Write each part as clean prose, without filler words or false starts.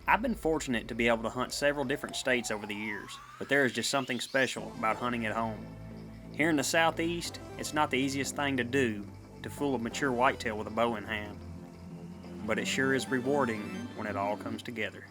I've been fortunate to be able to hunt several different states over the years, but there is just something special about hunting at home. Here in the southeast, it's not the easiest thing to do to fool a mature whitetail with a bow in hand, but it sure is rewarding when it all comes together.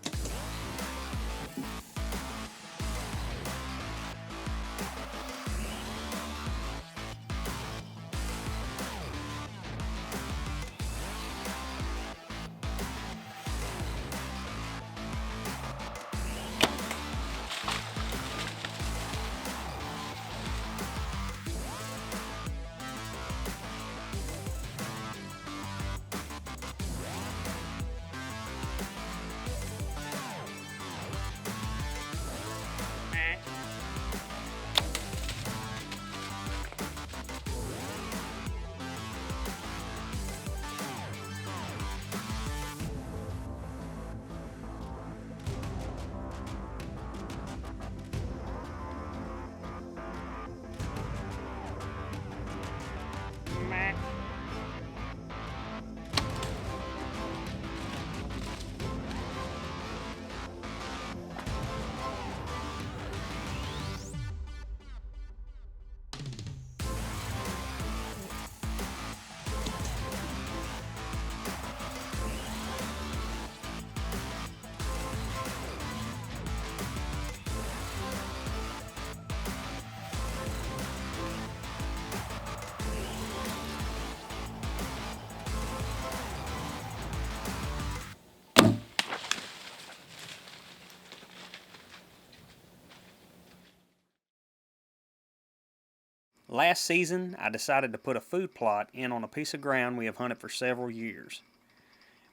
Last season, I decided to put a food plot in on a piece of ground we have hunted for several years.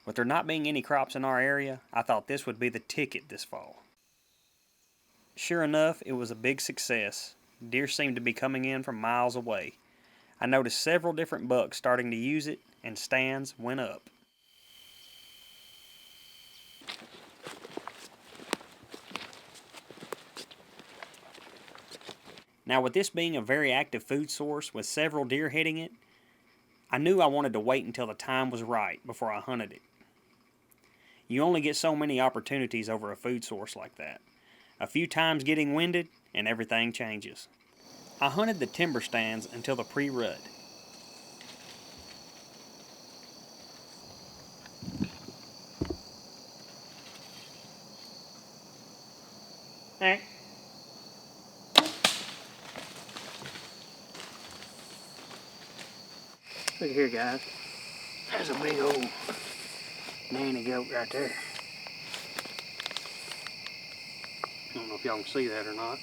With there not being any crops in our area, I thought this would be the ticket this fall. Sure enough, it was a big success. Deer seemed to be coming in from miles away. I noticed several different bucks starting to use it, and stands went up. Now, with this being a very active food source with several deer hitting it, I knew I wanted to wait until the time was right before I hunted it. You only get so many opportunities over a food source like that. A few times getting winded, and everything changes. I hunted the timber stands until the pre-rut. Look here, guys. There's a big old nanny goat right there. I don't know if y'all can see that or not.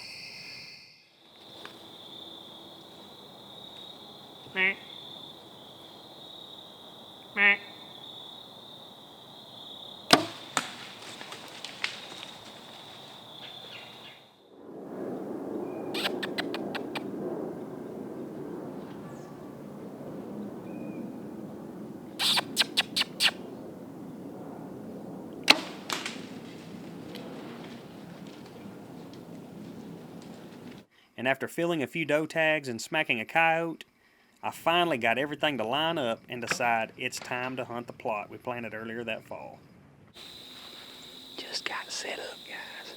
And after filling a few doe tags and smacking a coyote, I finally got everything to line up and decide it's time to hunt the plot we planted earlier that fall. Just got set up, guys.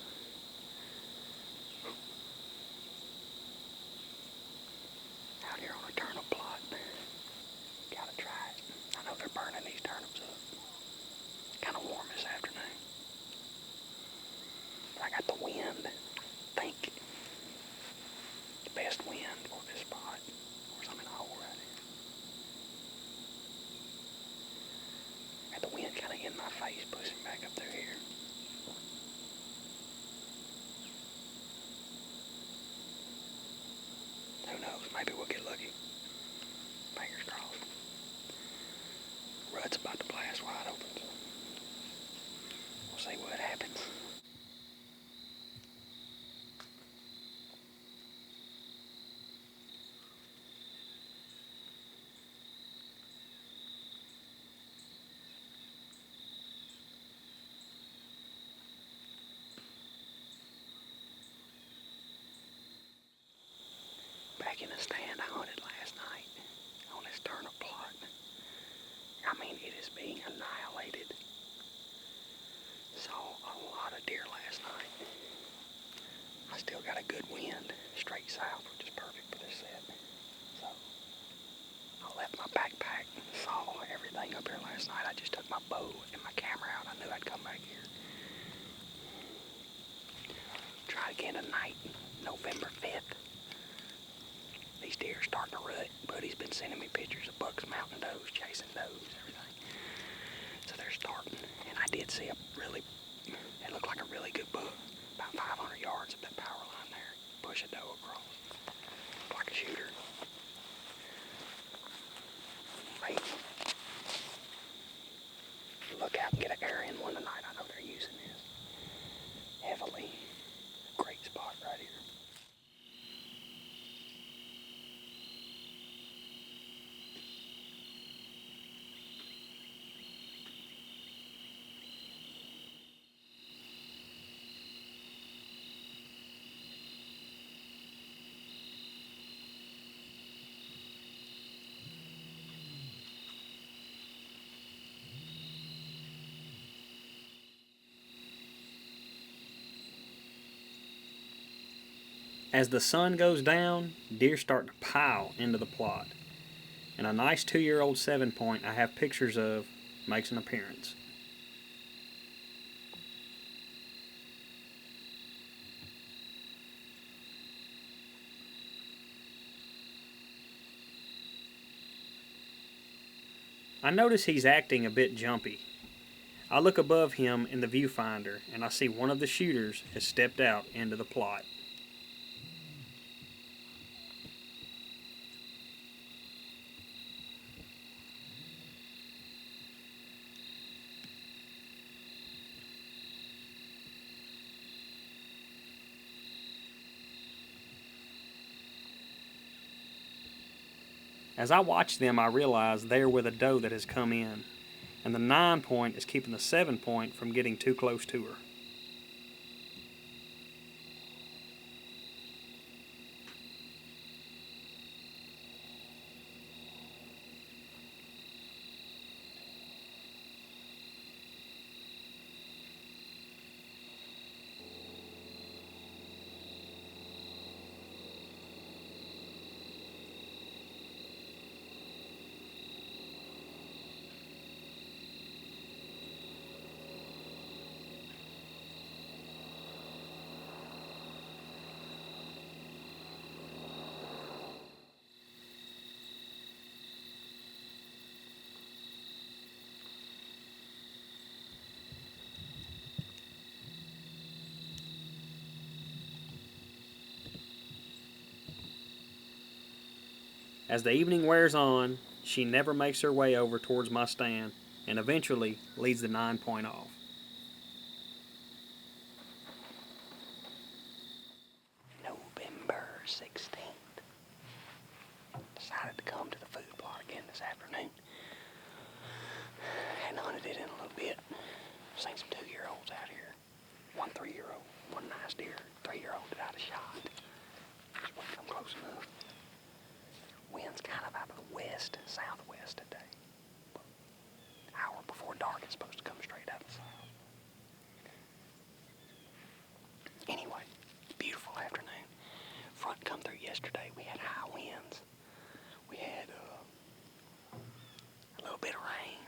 Out here on a turnip plot. Gotta try it. I know they're burning these turnips up. Kind of warm this afternoon. But I got the wind. I think the best wind for this spot. Of course, I'm in a hole right here. Got the wind kind of in my face, pushing back up through here. Who knows? Maybe we'll get lucky. Fingers crossed. Rut's about to blast wide open, so we'll see what happens. Back in the stand I hunted last night on this turnip plot. I mean, it is being annihilated. Saw a deer last night. I still got a good wind straight south, which is perfect for this set. So I left my backpack and saw everything up here last night. I just took my bow and my camera out. I knew I'd come back here. Try again tonight, November 5th. These deer are starting to rut. Buddy's been sending me pictures of bucks, mountain does, chasing does, everything. So they're starting, and I did see it looked like a really good buck, about 500 yards of that power line there. Push a doe across, like a shooter. Maybe look out and get an Aryan one tonight. I know they're using this heavily. Great spot right here. As the sun goes down, deer start to pile into the plot, and a nice 2-year-old 7-point I have pictures of makes an appearance. I notice he's acting a bit jumpy. I look above him in the viewfinder and I see one of the shooters has stepped out into the plot. As I watch them, I realize they are with a doe that has come in, and the 9-point is keeping the 7-point from getting too close to her. As the evening wears on, she never makes her way over towards my stand and eventually leads the 9-point off. November 16th. Decided to come to the food plot again this afternoon. Hadn't hunted it in a little bit. Seen some 2-year-olds out here. One 3-year-old, one nice deer. 3-year-old that I'd have shot. Just wouldn't come close enough. Wind's kind of out of the west, southwest today. Hour before dark, it's supposed to come straight out of the south. Anyway, beautiful afternoon. Front come through yesterday. We had high winds. We had a little bit of rain.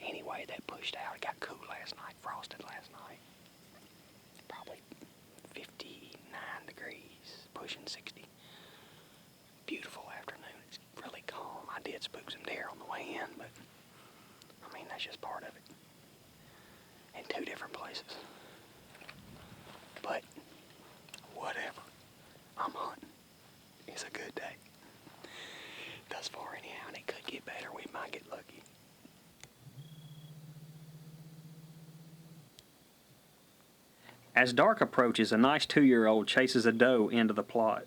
And anyway, that pushed out. It got cool last night, frosted last night. Probably 59 degrees, pushing 60. Beautiful afternoon. It's really calm. I did spook some deer on the way in, but I mean, that's just part of it. In 2 different places. But whatever. I'm hunting. It's a good day. Thus far anyhow, and it could get better. We might get lucky. As dark approaches, a nice 2-year-old chases a doe into the plot.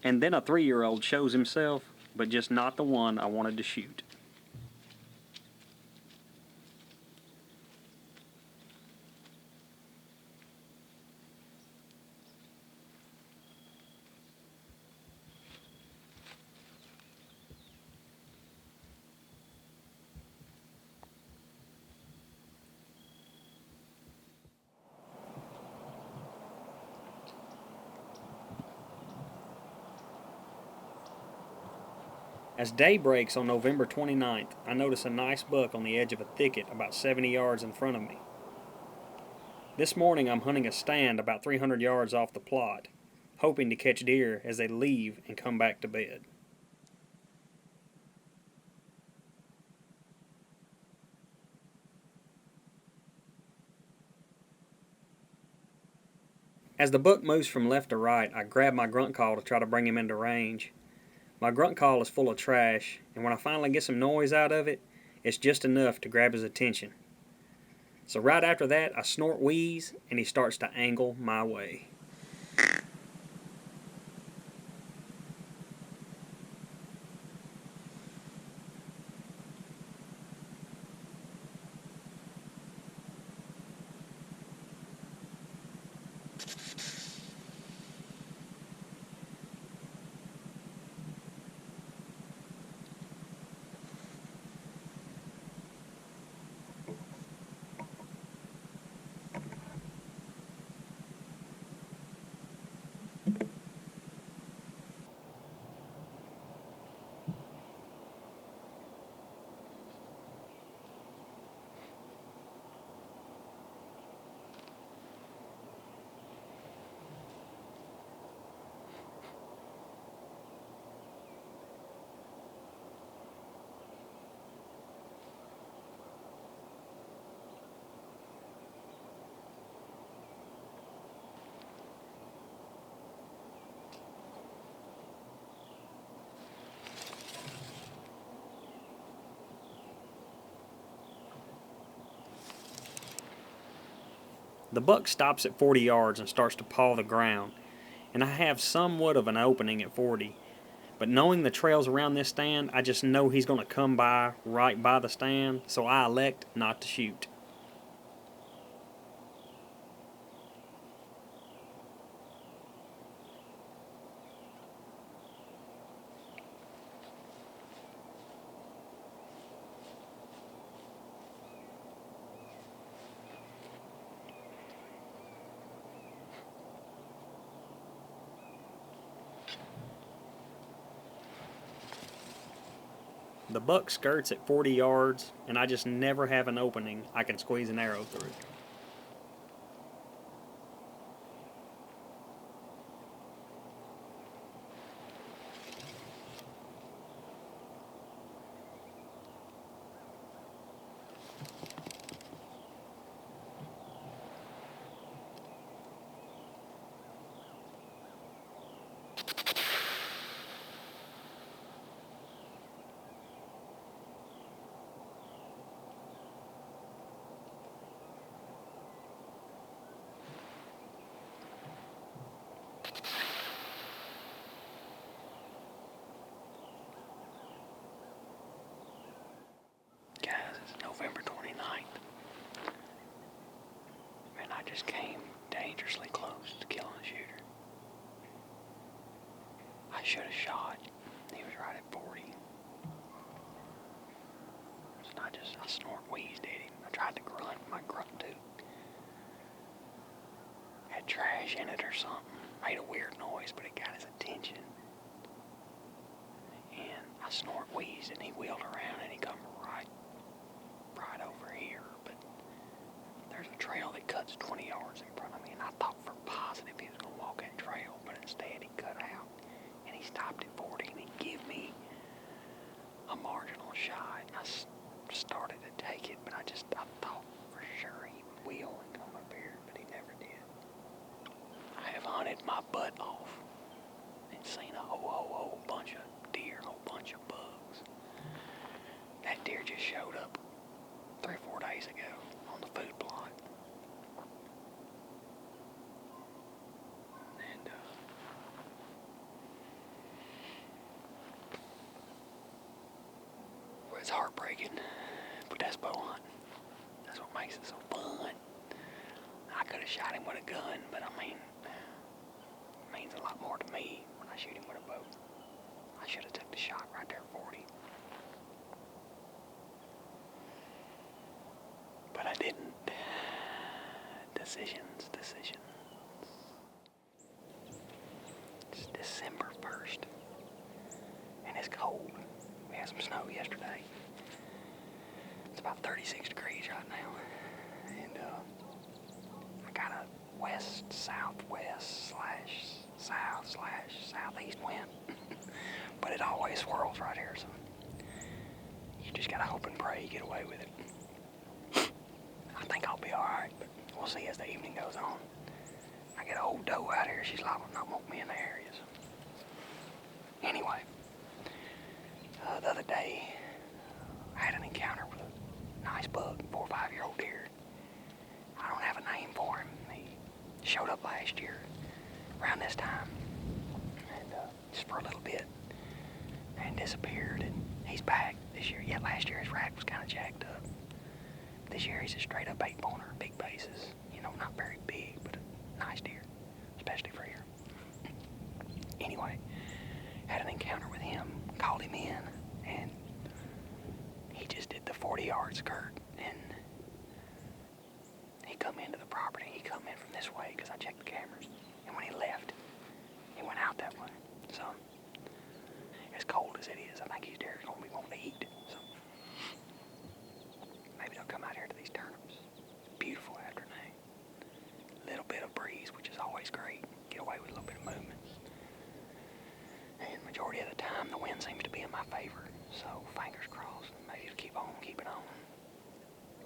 And then a 3-year-old shows himself, but just not the one I wanted to shoot. As day breaks on November 29th, I notice a nice buck on the edge of a thicket about 70 yards in front of me. This morning I'm hunting a stand about 300 yards off the plot, hoping to catch deer as they leave and come back to bed. As the buck moves from left to right, I grab my grunt call to try to bring him into range. My grunt call is full of trash, and when I finally get some noise out of it, it's just enough to grab his attention. So right after that, I snort wheeze, and he starts to angle my way. The buck stops at 40 yards and starts to paw the ground, and I have somewhat of an opening at 40. But knowing the trails around this stand, I just know he's going to come by right by the stand, so I elect not to shoot. The buck skirts at 40 yards, and I just never have an opening I can squeeze an arrow through. Guys, it's November 29th, and I just came dangerously close to killing a shooter. I should have shot. He was right at 40. So I snort wheezed at him. I tried to grunt. My grunt too had trash in it or something. Made a weird noise, but it got his attention. And I snort wheezed, and he wheeled around, and he come right over here. But there's a trail that cuts 20 yards in front of me, and I thought for positive he was going to walk that trail, but instead he cut out, and he stopped at 40, and he gave me a marginal shot. And I started to take it, but I thought for sure he would wheel and come up here, but he never did. I have hunted my butt off and seen a whole bunch of deer, a whole bunch of bugs. That deer just showed up 3 or 4 days ago on the food plot. And heartbreaking, but that's bow hunting. That's what makes it so fun. I could have shot him with a gun, but I mean, it means a lot more to me when I shoot him with a bow. I should have took the shot right there at 40. But I didn't. Decisions. It's December 1st, and it's cold. We had some snow yesterday. It's about 36 degrees right now, and I got a west-southwest south-southeast wind, but it always swirls right here, so you just gotta hope and pray you get away with it. I think I'll be alright, but we'll see as the evening goes on. I get an old doe out here, she's liable to not want me in the area, so. Anyway, the other day, I had an encounter with a nice buck, 4 or 5 year old deer. I don't have a name for him. He showed up last year around this time, and just for a little bit, and disappeared, and he's back this year. Yeah, last year his rack was kind of jacked up. This year he's a straight up 8-pointer, big bases. You know, not very big, but a nice deer, especially for here. Anyway, had an encounter with him, called him in, and he just did the 40-yard skirt, and he come into the property. He come in from this way because I checked the cameras, and when he left, he went out that way. So, as cold as it is, I think these deer are going to be wanting to eat. So, maybe they'll come out here to these turnips. Beautiful afternoon. Little bit of breeze, which is always great. Get away with a little bit of movement. And majority of the time, the wind seems to be in my favor. So, fingers crossed. Maybe it'll keep on keeping on.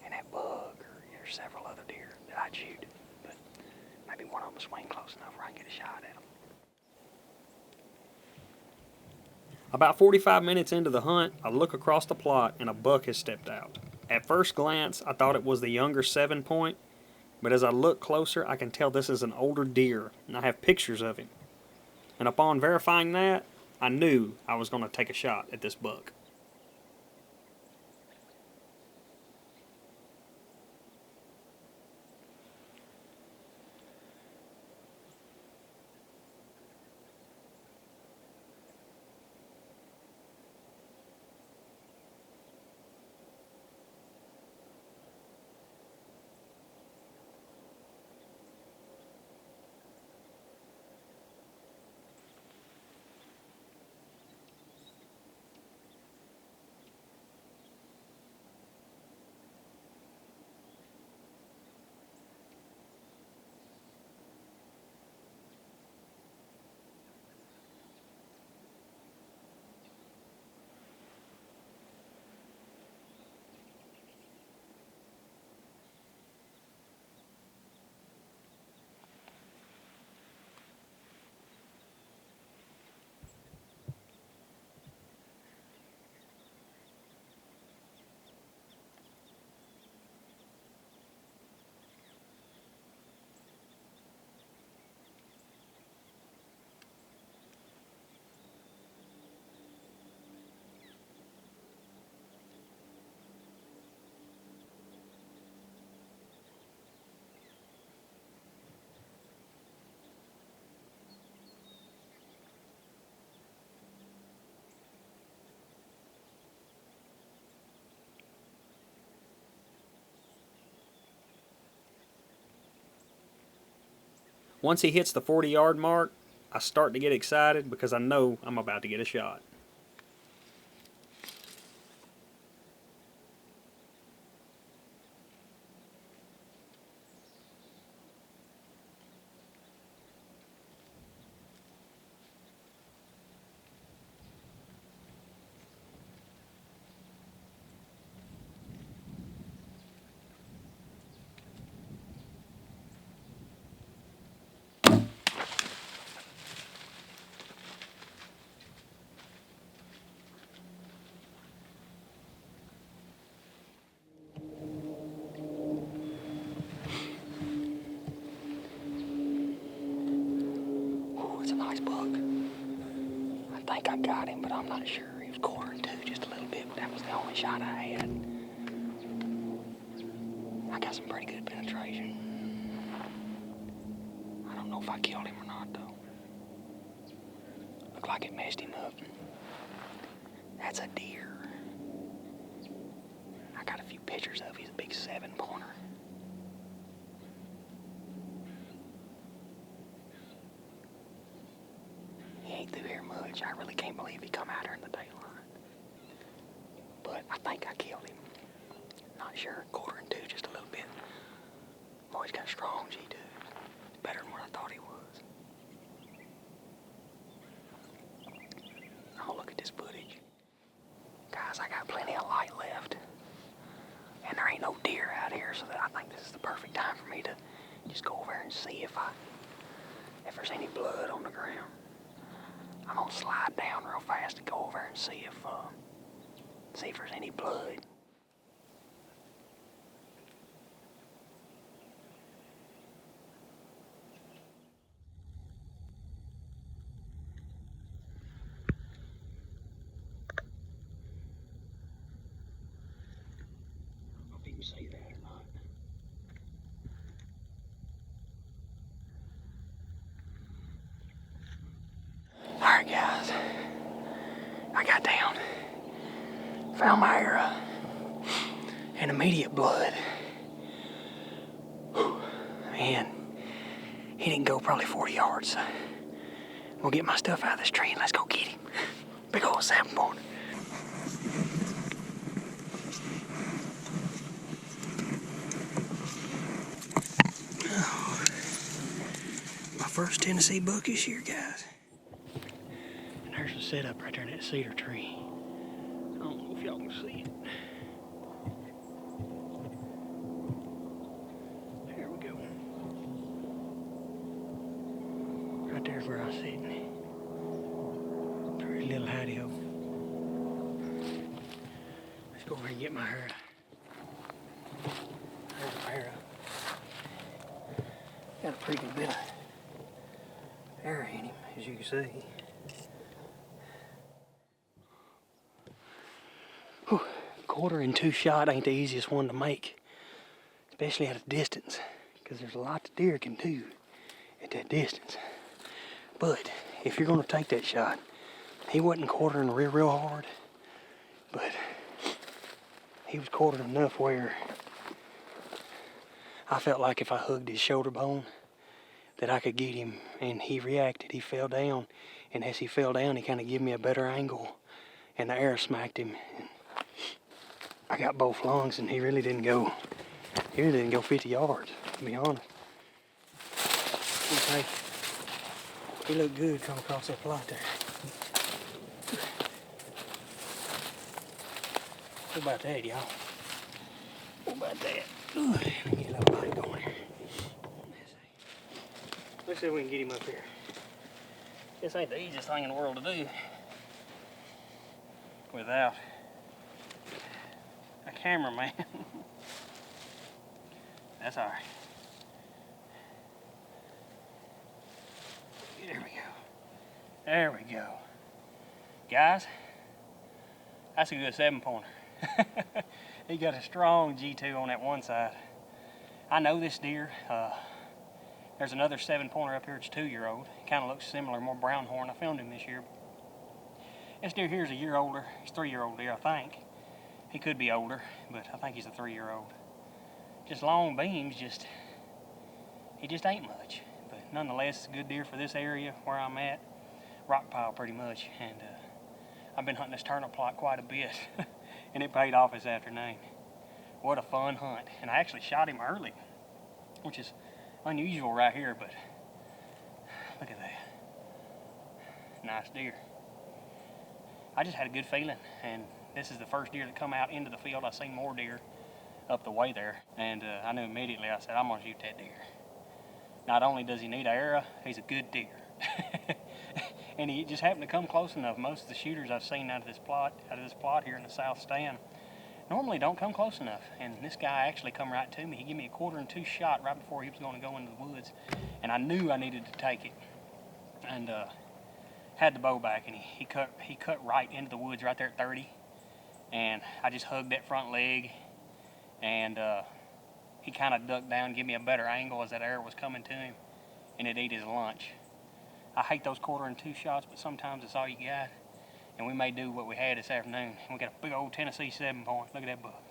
And that bug, or there's several other deer that I'd shoot. But maybe one of them will swing close enough where I can get a shot at them. About 45 minutes into the hunt, I look across the plot and a buck has stepped out. At first glance, I thought it was the younger 7-point, but as I look closer, I can tell this is an older deer, and I have pictures of him. And upon verifying that, I knew I was going to take a shot at this buck. Once he hits the 40-yard mark, I start to get excited because I know I'm about to get a shot. Ooh, it's a nice buck. I think I got him, but I'm not sure. He was quartering too, just a little bit, but that was the only shot I had. I got some pretty good penetration. I don't know if I killed him or not, though. Looked like it messed him up. That's a deer. I got a few pictures of him. He's a big 7-pointer. He ain't through here much. I really can't believe he come out here in the daylight. But I think I killed him. Not sure. Quartering too, just a little bit. Boy, he's got a strong G2. Better than what I thought he was. Oh, look at this footage. Guys, I got plenty of light left. And there ain't no deer out here, so I think this is the perfect time for me to just go over and see if there's any blood on the ground. I'm gonna slide down real fast and go over and see if there's any blood. You can see that or not. Alright guys, I got down, found my arrow, and immediate blood. Man, he didn't go probably 40 yards. So we'll get my stuff out of this tree and let's go get him. Big old 7-pointer. My first Tennessee buck this year, guys. And there's the setup right there in that cedar tree. I don't know if y'all can see it. There we go. Right there's where I was sitting. Pretty little hidey hole. Let's go over and get my arrow. There's my arrow. Got a pretty good bit of arrow in him, as you can see. Whew. Quartering 2 shot ain't the easiest one to make, especially at a distance, because there's a lot the deer can do at that distance. But if you're going to take that shot, he wasn't quartering real hard, but he was quartering enough where I felt like if I hugged his shoulder bone that I could get him, and he reacted. He fell down, and as he fell down, he kind of gave me a better angle, and the arrow smacked him. And I got both lungs, and he really didn't go 50 yards, to be honest. Okay. He looked good coming across that plot there. What about that, y'all? What about that? Ooh, let me get a little light going here. Let's see if we can get him up here. This ain't the easiest thing in the world to do without a cameraman. That's all right. There we go. There we go. Guys, that's a good 7-pointer. He got a strong G2 on that one side. I know this deer. There's another 7-pointer up here. It's a 2-year-old. Kind of looks similar, more brown horn. I filmed him this year. This deer here is a year older. He's a 3-year-old deer, I think. He could be older, but I think he's a 3-year-old. Just long beams, he just ain't much. But nonetheless, it's a good deer for this area where I'm at. Rock pile pretty much. And I've been hunting this turnip plot quite a bit. And it paid off this afternoon. What a fun hunt. And I actually shot him early, which is unusual right here, but look at that. Nice deer. I just had a good feeling, and this is the first deer that come out into the field. I seen more deer up the way there, and I knew immediately. I said, I'm gonna shoot that deer. Not only does he need an arrow, he's a good deer. And he just happened to come close enough. Most of the shooters I've seen out of this plot here in the south stand normally don't come close enough. And this guy actually come right to me. He gave me a 1/4 shot right before he was going to go into the woods. And I knew I needed to take it. And had the bow back, and he cut right into the woods right there at 30, and I just hugged that front leg, and he kind of ducked down, give me a better angle as that arrow was coming to him, and it ate his lunch. I hate those 1/4 and 2 shots, but sometimes it's all you got, and we may do what we had this afternoon. We got a big old Tennessee 7-point. Look at that buck.